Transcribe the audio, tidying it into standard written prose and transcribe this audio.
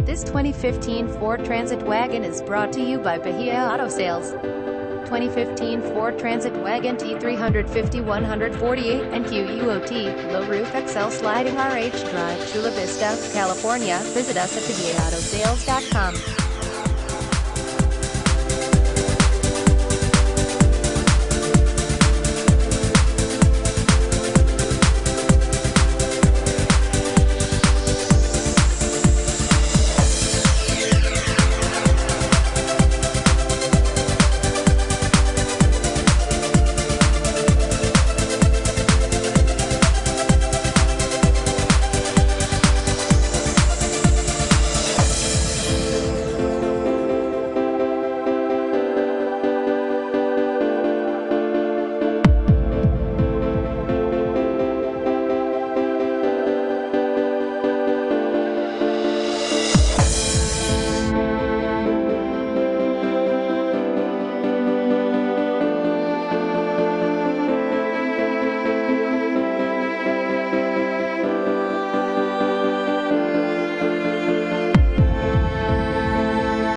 This 2015 Ford Transit Wagon is brought to you by Bahia Auto Sales. 2015 Ford Transit Wagon T-350 148 and QUOT, low roof XL sliding RH Drive, Chula Vista, California. Visit us at bahiaautosales.com.